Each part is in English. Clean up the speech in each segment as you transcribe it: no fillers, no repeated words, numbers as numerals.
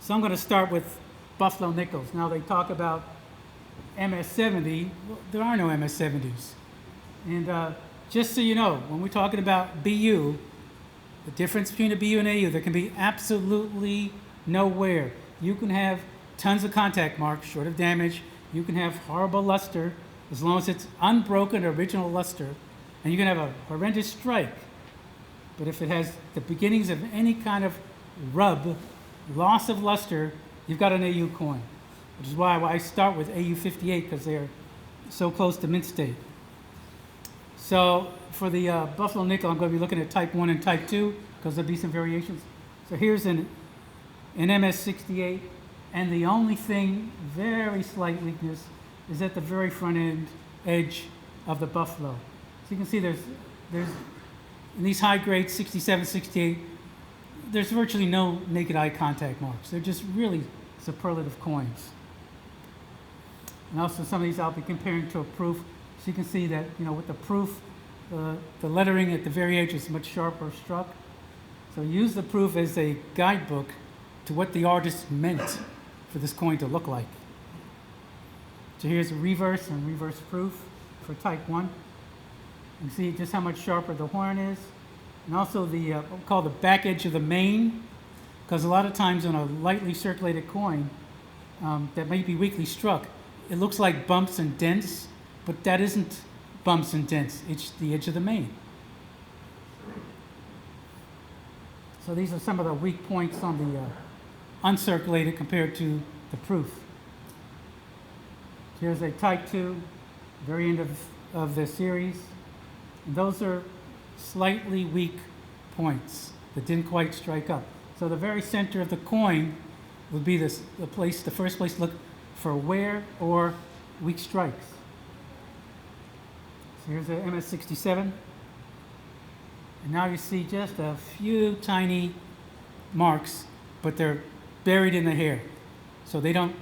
So I'm going to start with Buffalo nickels. Now they talk about MS70. Well, there are no MS70s. And just so you know, when we're talking about BU, the difference between a BU and AU, there can be absolutely no wear. You can have tons of contact marks short of damage. You can have horrible luster as long as it's unbroken original luster. And you can have a horrendous strike. But if it has the beginnings of any kind of rub, loss of luster, you've got an AU coin. Which is why I start with AU58, because they're so close to mint state. So for the Buffalo nickel, I'm going to be looking at type 1 and type 2, because there'll be some variations. So here's an MS68, and the only thing, very slight weakness, is at the very front end edge of the Buffalo. So you can see there's in these high grades, 67, 68, there's virtually no naked eye contact marks. They're just really superlative coins. And also some of these I'll be comparing to a proof. So you can see that, with the proof, the lettering at the very edge is much sharper struck. So use the proof as a guidebook to what the artist meant for this coin to look like. So here's a reverse and reverse proof for type 1. You can see just how much sharper the horn is. And also the what we call the back edge of the main, because a lot of times on a lightly circulated coin that may be weakly struck, it looks like bumps and dents, but that isn't bumps and dents. It's the edge of the main. So these are some of the weak points on the uncirculated compared to the proof. Here's a type 2, very end of the series. And those are slightly weak points that didn't quite strike up. So the very center of the coin would be the first place to look for wear or weak strikes. So here's a MS67. And now you see just a few tiny marks, but they're buried in the hair. So they don't,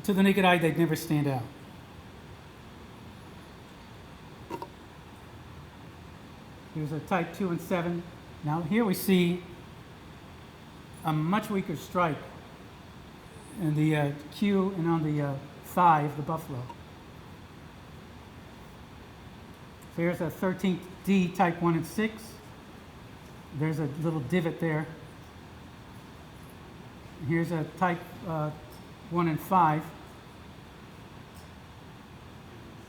to the naked eye, they'd never stand out. Here's a type 2 and 7. Now here we see a much weaker strike in the Q and on the thigh of the Buffalo. So here's a 13th D type 1 and 6. There's a little divot there. Here's a type 1 and 5.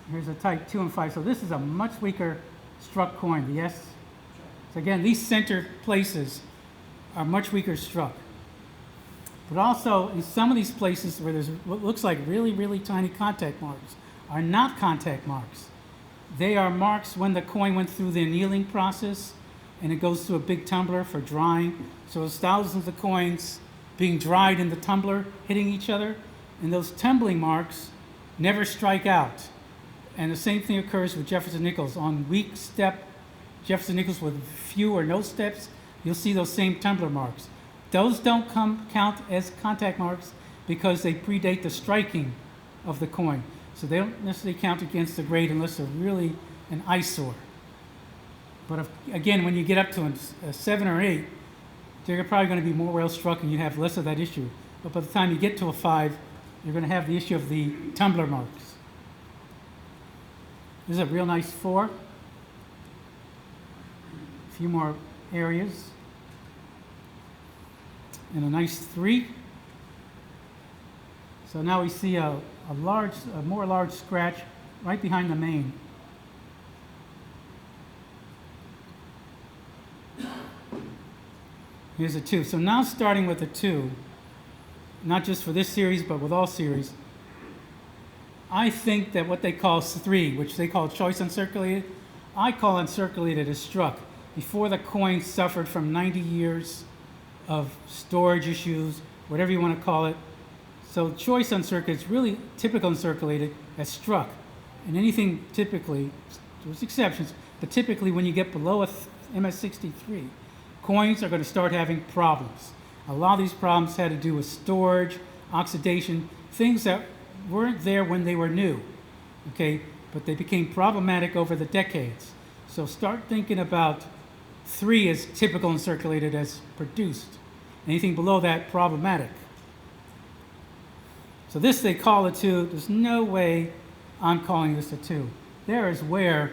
Here's a type 2 and 5. So this is a much weaker struck coin, the S. So again, these center places are much weaker struck. But also, in some of these places where there's what looks like really, really tiny contact marks are not contact marks. They are marks when the coin went through the annealing process and it goes through a big tumbler for drying. So there's thousands of coins being dried in the tumbler, hitting each other, and those tumbling marks never strike out. And the same thing occurs with Jefferson nickels. On weak step Jefferson nickels with few or no steps, you'll see those same tumbler marks. Those don't count as contact marks because they predate the striking of the coin. So they don't necessarily count against the grade unless they're really an eyesore. But again, when you get up to a 7 or 8, they're probably going to be more well struck and you have less of that issue. But by the time you get to a 5, you're going to have the issue of the tumbler marks. This is a real nice 4. A few more areas. And a nice 3. So now we see a more large scratch right behind the main. Here's a 2. So now starting with a 2, not just for this series, but with all series, I think that what they call 3, which they call choice uncirculated, I call uncirculated as struck. Before the coin suffered from 90 years of storage issues, whatever you want to call it. So choice uncirculated is really typical uncirculated as struck. And anything typically, there's exceptions, but typically when you get below a MS63, coins are going to start having problems. A lot of these problems had to do with storage, oxidation, things that weren't there when they were new, okay? But they became problematic over the decades. So start thinking about 3 as typical uncirculated as produced. Anything below that, problematic. So this they call a 2. There's no way I'm calling this a 2. There is where,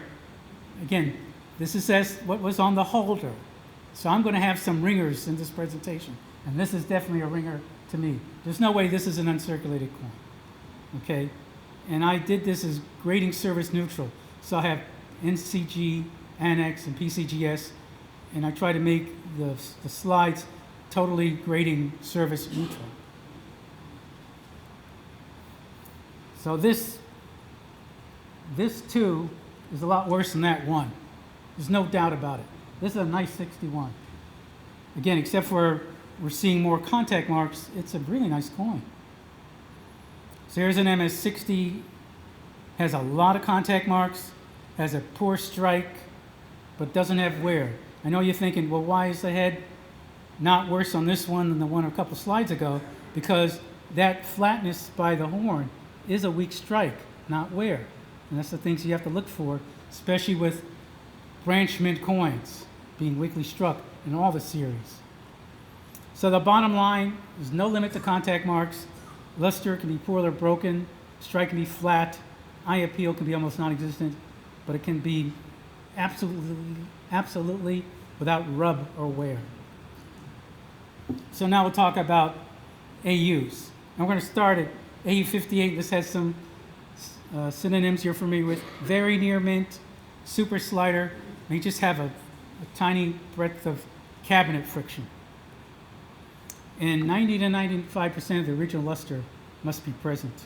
again, this is as what was on the holder. So I'm going to have some ringers in this presentation. And this is definitely a ringer to me. There's no way this is an uncirculated coin. Okay? And I did this as grading service neutral. So I have NCG, Annex, and PCGS. And I try to make the slides totally grading service neutral. So this 2 is a lot worse than that 1. There's no doubt about it. This is a nice 61. Again, except for we're seeing more contact marks, it's a really nice coin. So here's an MS60, has a lot of contact marks, has a poor strike, but doesn't have wear. I know you're thinking, well, why is the head not worse on this one than the one a couple slides ago? Because that flatness by the horn is a weak strike, not wear. And that's the things you have to look for, especially with branch mint coins being weakly struck in all the series. So the bottom line is no limit to contact marks. Luster can be poorly broken, strike can be flat, eye appeal can be almost non-existent, but it can be absolutely without rub or wear. So now we'll talk about AUs. I'm going to start at AU58. This has some synonyms you're familiar with. Very near mint, super slider. They just have a tiny breadth of cabinet friction. And 90 to 95% of the original luster must be present.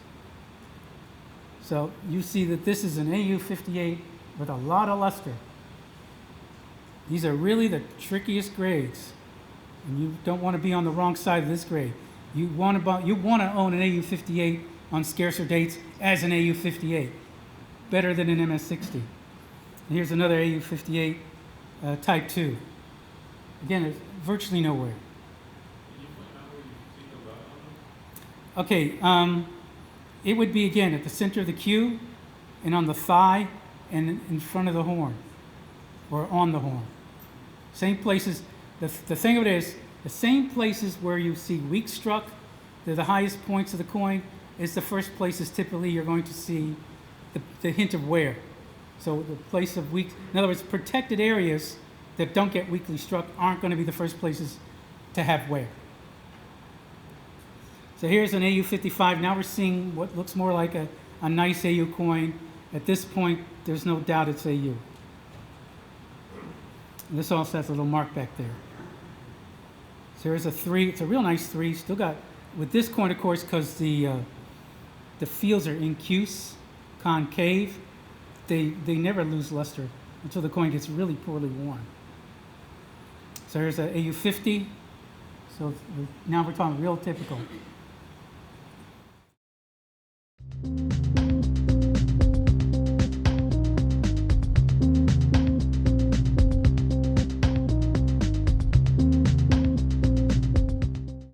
So you see that this is an AU58 with a lot of luster. These are really the trickiest grades. And you don't want to be on the wrong side of this grade. You want to own an AU58 on scarcer dates as an AU58. Better than an MS60. And here's another AU58 type 2. Again, it's virtually nowhere. Okay, it would be, again, at the center of the Q and on the thigh and in front of the horn or on the horn. Same places. The thing of it is, the same places where you see weak struck, they're the highest points of the coin, is the first places typically you're going to see the hint of wear. So the place of weak, in other words, protected areas that don't get weakly struck aren't going to be the first places to have wear. So here's an AU55. Now we're seeing what looks more like a nice AU coin. At this point, there's no doubt it's AU. And this also has a little mark back there. So here's a 3. It's a real nice 3. Still got, with this coin, of course, because the fields are incuse, concave, they never lose luster until the coin gets really poorly worn. So here's a AU50. So now we're talking real typical.